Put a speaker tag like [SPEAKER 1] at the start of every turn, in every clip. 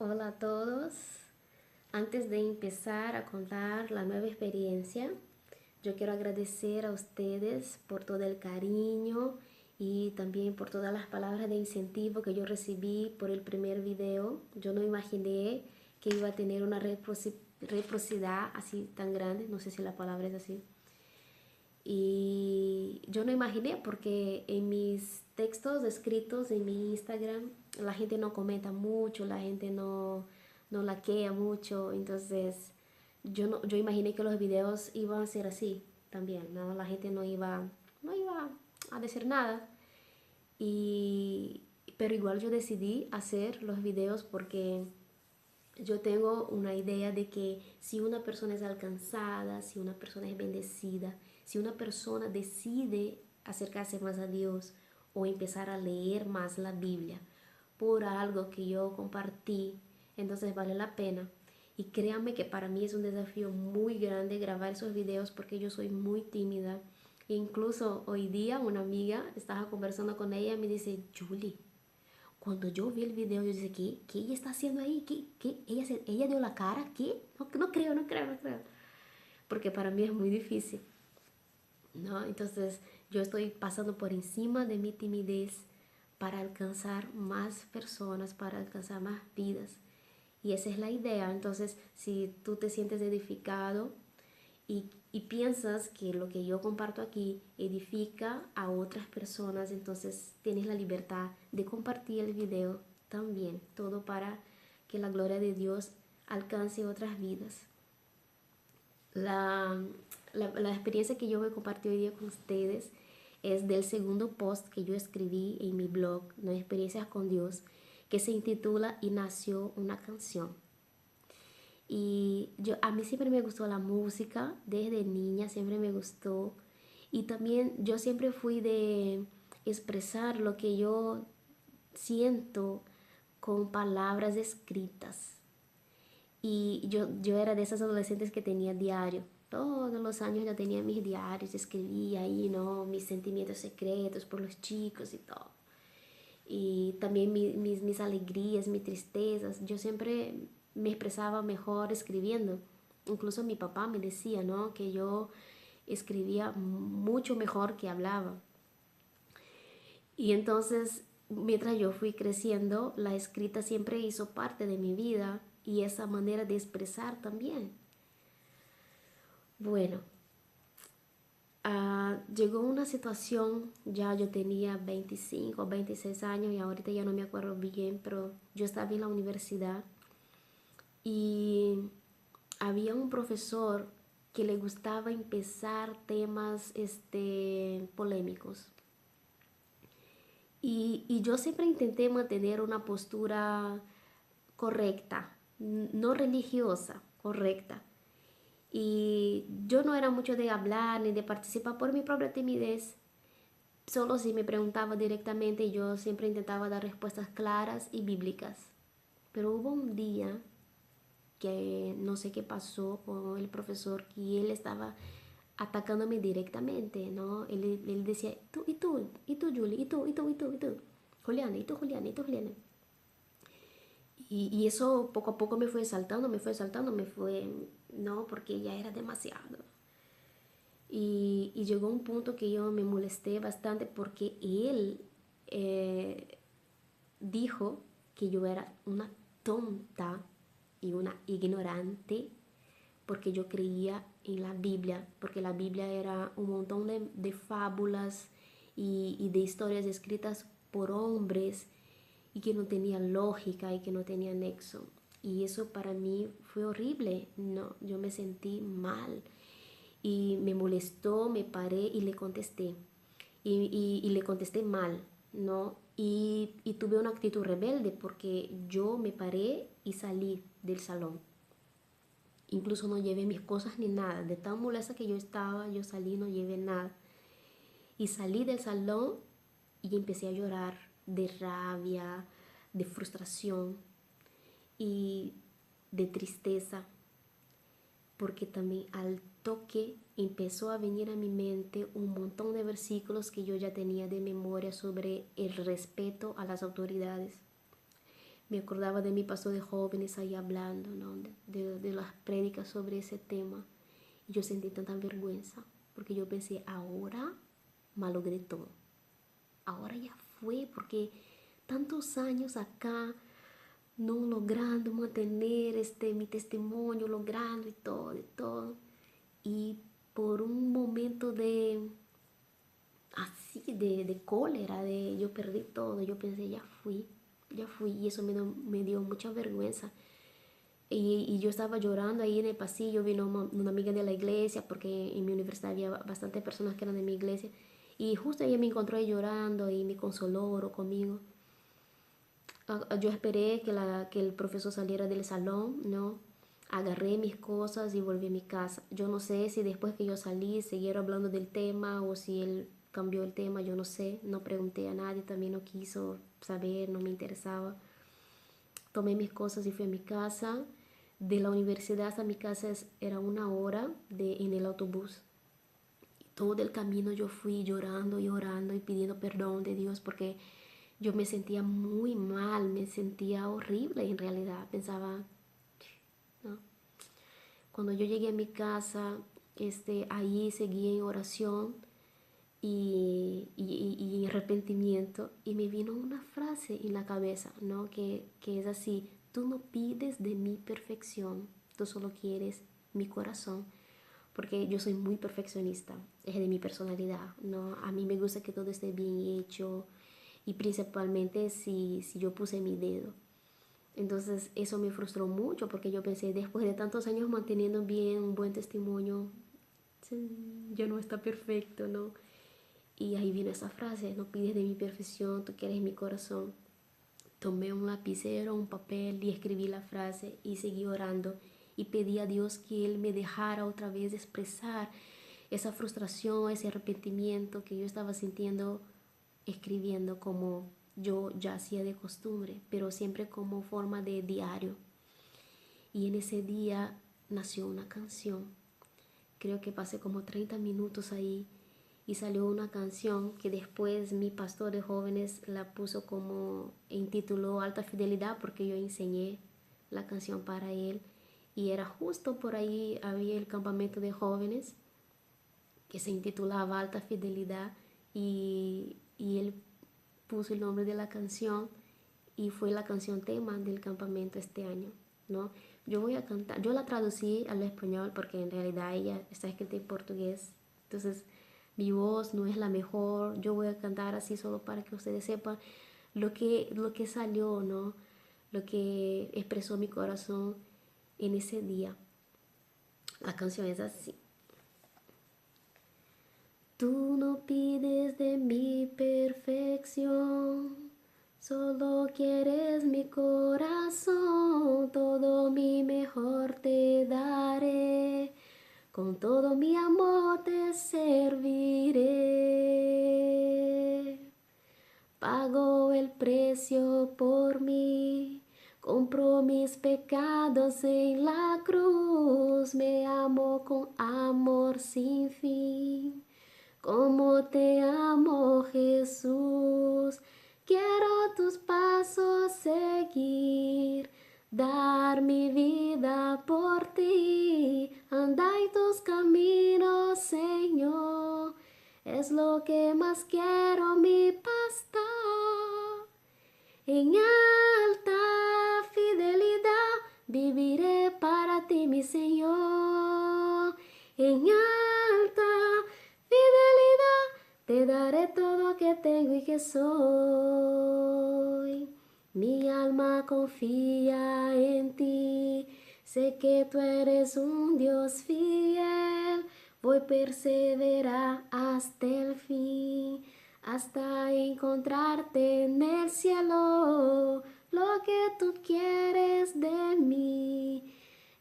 [SPEAKER 1] Hola a todos. Antes de empezar a contar la nueva experiencia, yo quiero agradecer a ustedes por todo el cariño y también por todas las palabras de incentivo que yo recibí por el primer video. Yo no imaginé que iba a tener una reciprocidad así tan grande, no sé si la palabra es así. Y yo no imaginé porque en mis textos escritos en mi Instagram la gente no comenta mucho, la gente no laquea mucho, entonces yo imaginé que los videos iban a ser así también, ¿no? La gente no iba a decir nada. Y, pero igual yo decidí hacer los videos porque yo tengo una idea de que si una persona es alcanzada, si una persona es bendecida, si una persona decide acercarse más a Dios o empezar a leer más la Biblia por algo que yo compartí, entonces vale la pena. Y créanme que para mí es un desafío muy grande grabar esos videos porque yo soy muy tímida. Incluso hoy día una amiga estaba conversando con ella y me dice, Julie, cuando yo vi el video, yo dije, ¿qué ella está haciendo ahí? ¿Qué? ¿Ella dio la cara? ¿Qué? No creo, no creo, no creo. Porque para mí es muy difícil, ¿no? Entonces yo estoy pasando por encima de mi timidez para alcanzar más personas, para alcanzar más vidas. Y esa es la idea. Entonces, si tú te sientes edificado y piensas que lo que yo comparto aquí edifica a otras personas, entonces tienes la libertad de compartir el video también, todo para que la gloria de Dios alcance otras vidas. La, la experiencia que yo voy a compartir hoy día con ustedes es del segundo post que yo escribí en mi blog, No Experiencias con Dios, que se intitula Y nació una canción. Y a mí siempre me gustó la música, desde niña siempre me gustó. Y también yo siempre fui de expresar lo que yo siento con palabras escritas. Y yo era de esas adolescentes que tenía diario. Todos los años yo tenía mis diarios, escribía ahí, ¿no? Mis sentimientos secretos por los chicos y todo. Y también mis alegrías, mis tristezas. Yo siempre me expresaba mejor escribiendo. Incluso mi papá me decía, ¿no? Que yo escribía mucho mejor que hablaba. Y entonces, mientras yo fui creciendo, la escrita siempre hizo parte de mi vida y esa manera de expresar también. Bueno, llegó una situación, ya yo tenía 25 o 26 años y ahorita ya no me acuerdo bien, pero yo estaba en la universidad y había un profesor que le gustaba empezar temas polémicos. Y yo siempre intenté mantener una postura correcta, no religiosa, correcta. Y yo no era mucho de hablar ni de participar por mi propia timidez. Solo si me preguntaba directamente, yo siempre intentaba dar respuestas claras y bíblicas. Pero hubo un día que no sé qué pasó con el profesor, que él estaba atacándome directamente, ¿no? Él decía, tú, Julie, y tú, Juliana, y tú, Juliana, y tú, Juliana. Y eso poco a poco me fue, no, porque ya era demasiado. Y llegó un punto que yo me molesté bastante porque él dijo que yo era una tonta y una ignorante porque yo creía en la Biblia, porque la Biblia era un montón de fábulas y de historias escritas por hombres y que no tenían lógica y que no tenían nexo. Y eso para mí fue horrible, no, yo me sentí mal y me molestó, me paré y le contesté. Y le contesté mal, ¿no? Y tuve una actitud rebelde porque yo me paré y salí del salón. Incluso no llevé mis cosas ni nada. De tan molesta que yo estaba, yo salí, no llevé nada. Y salí del salón y empecé a llorar de rabia, de frustración y de tristeza. Porque también al toque empezó a venir a mi mente un montón de versículos que yo ya tenía de memoria sobre el respeto a las autoridades. Me acordaba de mi pastor de jóvenes ahí hablando, ¿no? De las prédicas sobre ese tema. Y yo sentí tanta vergüenza, porque yo pensé, ahora malogré todo. Ahora ya fue, porque tantos años acá, no logrando mantener mi testimonio, logrando y todo, y todo. Y por un momento así, de cólera, yo perdí todo, yo pensé, ya fui, y eso me dio mucha vergüenza. Y yo estaba llorando ahí en el pasillo, vino una amiga de la iglesia, porque en mi universidad había bastantes personas que eran de mi iglesia, y justo ella me encontró ahí llorando y me consoló, oró conmigo. Yo esperé que el profesor saliera del salón, ¿no? Agarré mis cosas y volví a mi casa. Yo no sé si después que yo salí siguieron hablando del tema o si él cambió el tema, yo no sé. No pregunté a nadie, también no quiso saber, no me interesaba. Tomé mis cosas y fui a mi casa. De la universidad hasta mi casa era 1 hora en el autobús. Y todo el camino yo fui llorando y orando y pidiendo perdón de Dios porque yo me sentía muy mal, me sentía horrible en realidad. Pensaba, ¿no? Cuando yo llegué a mi casa, ahí seguí en oración y en arrepentimiento y me vino una frase en la cabeza, ¿no? Que es así: tú no pides de mi perfección, tú solo quieres mi corazón. Porque yo soy muy perfeccionista, es de mi personalidad, ¿no? A mí me gusta que todo esté bien hecho y principalmente si yo puse mi dedo. Entonces eso me frustró mucho porque yo pensé, después de tantos años manteniendo bien un buen testimonio, sí, ya no está perfecto, ¿no? Y ahí vino esa frase: no pides de mi perfección, tú quieres mi corazón. Tomé un lapicero, un papel y escribí la frase y seguí orando y pedí a Dios que Él me dejara otra vez expresar esa frustración, ese arrepentimiento que yo estaba sintiendo escribiendo como yo ya hacía de costumbre, pero siempre como forma de diario. Y en ese día nació una canción. Creo que pasé como 30 minutos ahí y salió una canción que después mi pastor de jóvenes la puso como intituló Alta Fidelidad, porque yo enseñé la canción para él y era justo por ahí había el campamento de jóvenes que se intitulaba Alta Fidelidad y él puso el nombre de la canción y fue la canción tema del campamento este año, ¿no? Yo voy a cantar, yo la traducí al español porque en realidad ella está escrita en portugués, entonces mi voz no es la mejor, yo voy a cantar así solo para que ustedes sepan lo que salió, ¿no? Lo que expresó mi corazón en ese día. La canción es así. Tú no pides de mi perfección, solo quieres mi corazón, todo mi mejor te daré, con todo mi amor te serviré. Pagó el precio por mí, compró mis pecados en la cruz, me amó con amor sin fin. Como te amo, Jesús, quiero tus pasos seguir, dar mi vida por ti, andar en tus caminos, Señor, es lo que más quiero, mi pastor. En alta fidelidad viviré para ti, mi Señor. En alta fidelidad te daré todo que tengo y que soy. Mi alma confía en ti, sé que tú eres un Dios fiel. Voy a perseverar hasta el fin, hasta encontrarte en el cielo. Lo que tú quieres de mí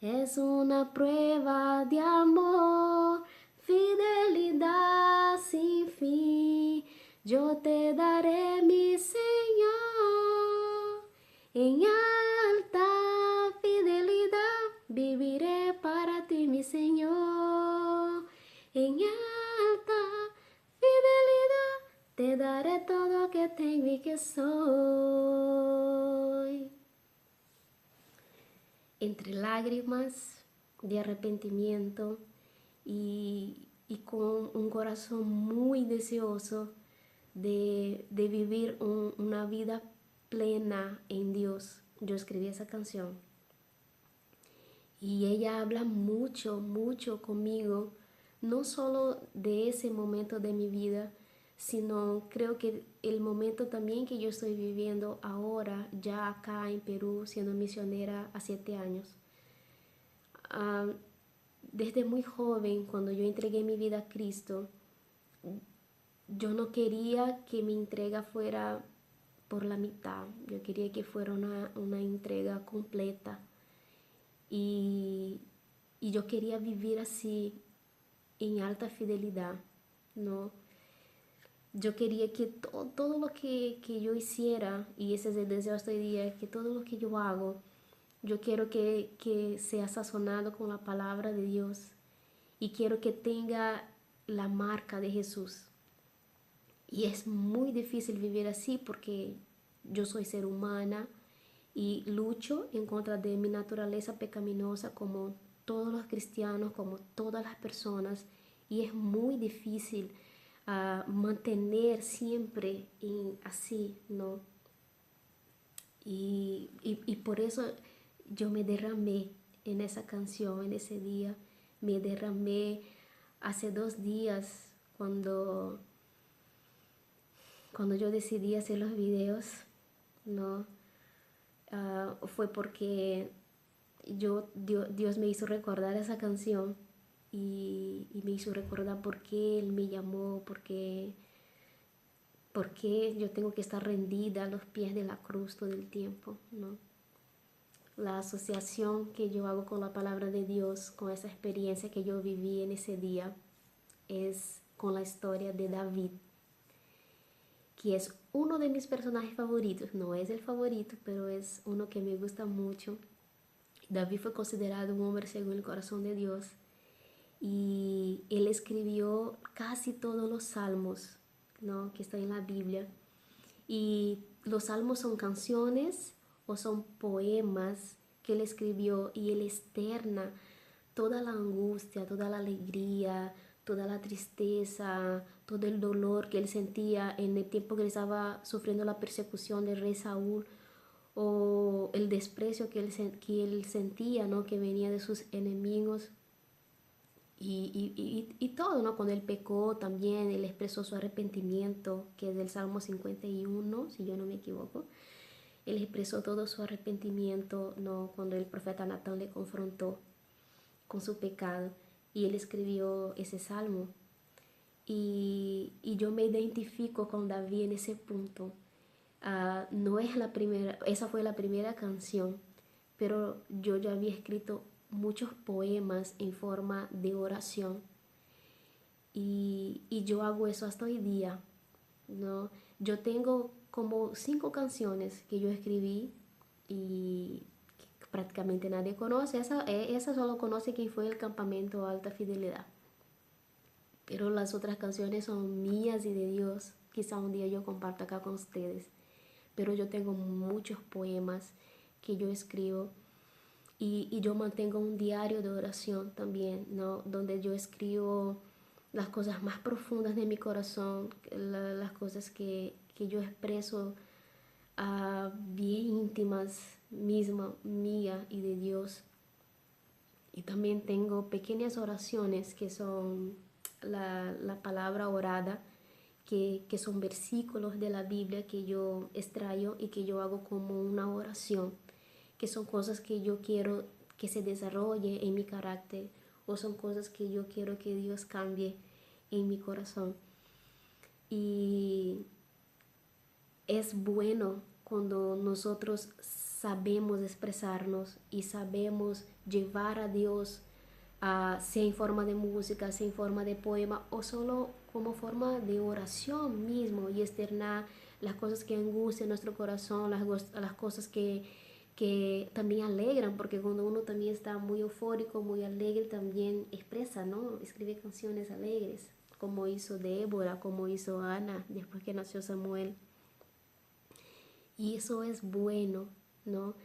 [SPEAKER 1] es una prueba de amor, fidelidad sin fin. Yo te daré, mi Señor, en alta fidelidad viviré para ti, mi Señor. En alta fidelidad te daré todo que tengo y que soy. entre lágrimas de arrepentimiento y con un corazón muy deseoso de vivir una vida plena en Dios. Yo escribí esa canción y ella habla mucho, mucho conmigo, no solo de ese momento de mi vida, sino creo que el momento también que yo estoy viviendo ahora, ya acá en Perú, siendo misionera a 7 años. Ah, desde muy joven, cuando yo entregué mi vida a Cristo, yo no quería que mi entrega fuera por la mitad, yo quería que fuera una entrega completa. Y, y yo quería vivir así, en alta fidelidad, ¿no? Yo quería que todo lo que yo hiciera, y ese es el deseo hasta hoy día, que todo lo que yo hago, yo quiero que sea sazonado con la palabra de Dios y quiero que tenga la marca de Jesús. Y es muy difícil vivir así porque yo soy ser humana y lucho en contra de mi naturaleza pecaminosa como todos los cristianos, como todas las personas. Y es muy difícil mantener siempre así, ¿no? Y por eso yo me derramé en esa canción, en ese día. Me derramé hace 2 días cuando yo decidí hacer los videos, ¿no? Fue porque Dios me hizo recordar esa canción y me hizo recordar por qué Él me llamó, por qué yo tengo que estar rendida a los pies de la cruz todo el tiempo, ¿no? La asociación que yo hago con la palabra de Dios, con esa experiencia que yo viví en ese día, es con la historia de David, que es uno de mis personajes favoritos. No es el favorito, pero es uno que me gusta mucho. David fue considerado un hombre según el corazón de Dios y él escribió casi todos los salmos, ¿no?, que están en la Biblia. Y los salmos son canciones o son poemas que él escribió y él externa toda la angustia, toda la alegría, toda la tristeza, todo el dolor que él sentía en el tiempo que él estaba sufriendo la persecución del rey Saúl, o el desprecio que él sentía, ¿no?, que venía de sus enemigos. Y todo, ¿no? Cuando él pecó también, él expresó su arrepentimiento, que es del Salmo 51, si yo no me equivoco. Él expresó todo su arrepentimiento, ¿no?, cuando el profeta Natán le confrontó con su pecado y él escribió ese salmo. Y yo me identifico con David en ese punto. No es la primera, esa fue la primera canción, pero yo ya había escrito muchos poemas en forma de oración y yo hago eso hasta hoy día, ¿no? Yo tengo como 5 canciones que yo escribí y que prácticamente nadie conoce. Esa solo conoce quien fue el campamento Alta Fidelidad, pero las otras canciones son mías y de Dios. Quizá un día yo comparta acá con ustedes, pero yo tengo muchos poemas que yo escribo y yo mantengo un diario de oración también, ¿no?, donde yo escribo las cosas más profundas de mi corazón, las cosas que yo expreso bien íntimas misma, mía y de Dios. Y también tengo pequeñas oraciones que son la palabra orada, que son versículos de la Biblia que yo extraigo y que yo hago como una oración, que son cosas que yo quiero que se desarrolle en mi carácter o son cosas que yo quiero que Dios cambie en mi corazón. Y es bueno cuando nosotros sabemos expresarnos y sabemos llevar a Dios, sea en forma de música, sea en forma de poema o solo como forma de oración mismo, y externar las cosas que angustian nuestro corazón, las cosas que también alegran, porque cuando uno también está muy eufórico, muy alegre, también expresa, ¿no? Escribe canciones alegres, como hizo Débora, como hizo Ana después que nació Samuel. Y eso es bueno, ¿no?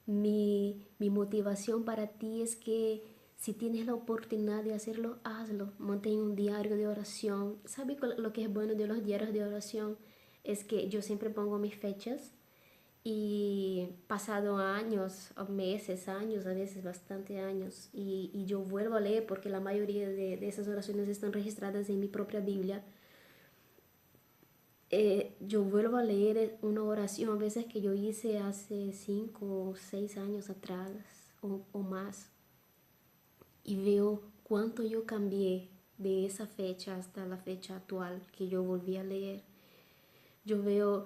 [SPEAKER 1] Mi motivación para ti es que si tienes la oportunidad de hacerlo, hazlo. Mantén un diario de oración. ¿Sabes lo que es bueno de los diarios de oración? Es que yo siempre pongo mis fechas y pasado años, o meses, años, a veces bastante años, y yo vuelvo a leer porque la mayoría de esas oraciones están registradas en mi propia Biblia. Yo vuelvo a leer una oración a veces que yo hice hace 5 o 6 años atrás o más, y veo cuánto yo cambié de esa fecha hasta la fecha actual que yo volví a leer. Yo veo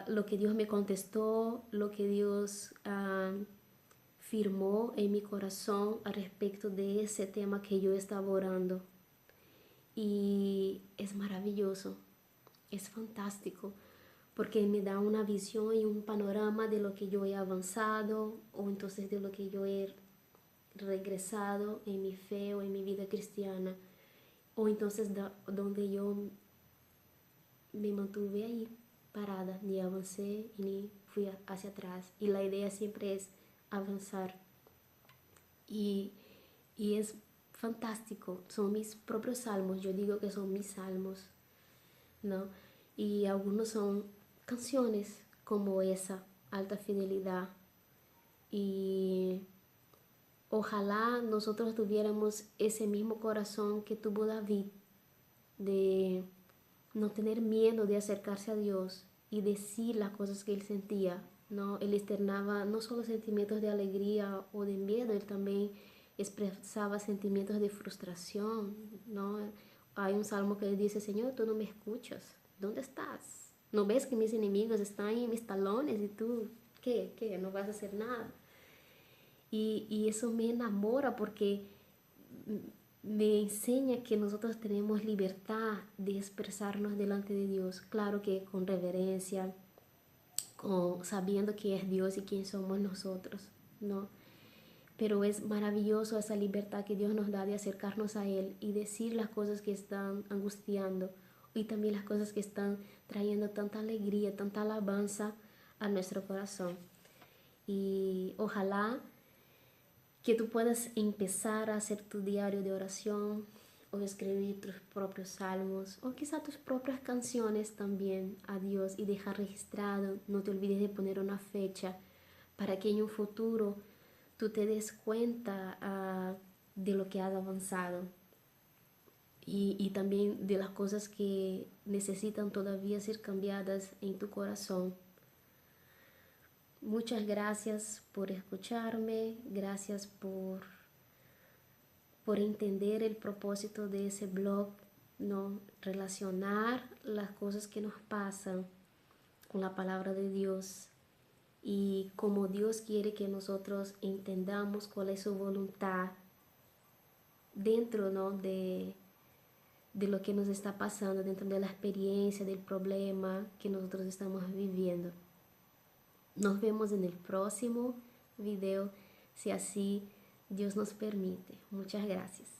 [SPEAKER 1] lo que Dios me contestó, lo que Dios firmó en mi corazón al respecto de ese tema que yo estaba orando. Y es maravilloso, es fantástico, porque me da una visión y un panorama de lo que yo he avanzado o entonces de lo que yo he regresado en mi fe o en mi vida cristiana, o entonces donde yo me mantuve ahí parada, ni avancé ni fui hacia atrás. Y la idea siempre es avanzar. Y, y es fantástico, son mis propios salmos, yo digo que son mis salmos, ¿no? Y algunos son canciones como esa, Alta Fidelidad. Y ojalá nosotros tuviéramos ese mismo corazón que tuvo David, de no tener miedo de acercarse a Dios y decir las cosas que él sentía, ¿no? Él externaba no solo sentimientos de alegría o de miedo, él también expresaba sentimientos de frustración, ¿no? Hay un salmo que él dice: Señor, tú no me escuchas, ¿dónde estás? ¿No ves que mis enemigos están en mis talones y tú, qué? No vas a hacer nada. Y eso me enamora porque me enseña que nosotros tenemos libertad de expresarnos delante de Dios, claro que con reverencia, con sabiendo quién es Dios y quién somos nosotros, ¿no? Pero es maravilloso esa libertad que Dios nos da de acercarnos a Él y decir las cosas que están angustiando y también las cosas que están trayendo tanta alegría, tanta alabanza a nuestro corazón. Y ojalá que tú puedas empezar a hacer tu diario de oración o escribir tus propios salmos o quizá tus propias canciones también a Dios y dejar registrado. No te olvides de poner una fecha para que en un futuro tú te des cuenta de lo que has avanzado y también de las cosas que necesitan todavía ser cambiadas en tu corazón. Muchas gracias por escucharme, gracias por entender el propósito de ese blog, ¿no? Relacionar las cosas que nos pasan con la palabra de Dios y como Dios quiere que nosotros entendamos cuál es su voluntad dentro, ¿no? de lo que nos está pasando, dentro de la experiencia, del problema que nosotros estamos viviendo. Nos vemos en el próximo video, si así Dios nos permite. Muchas gracias.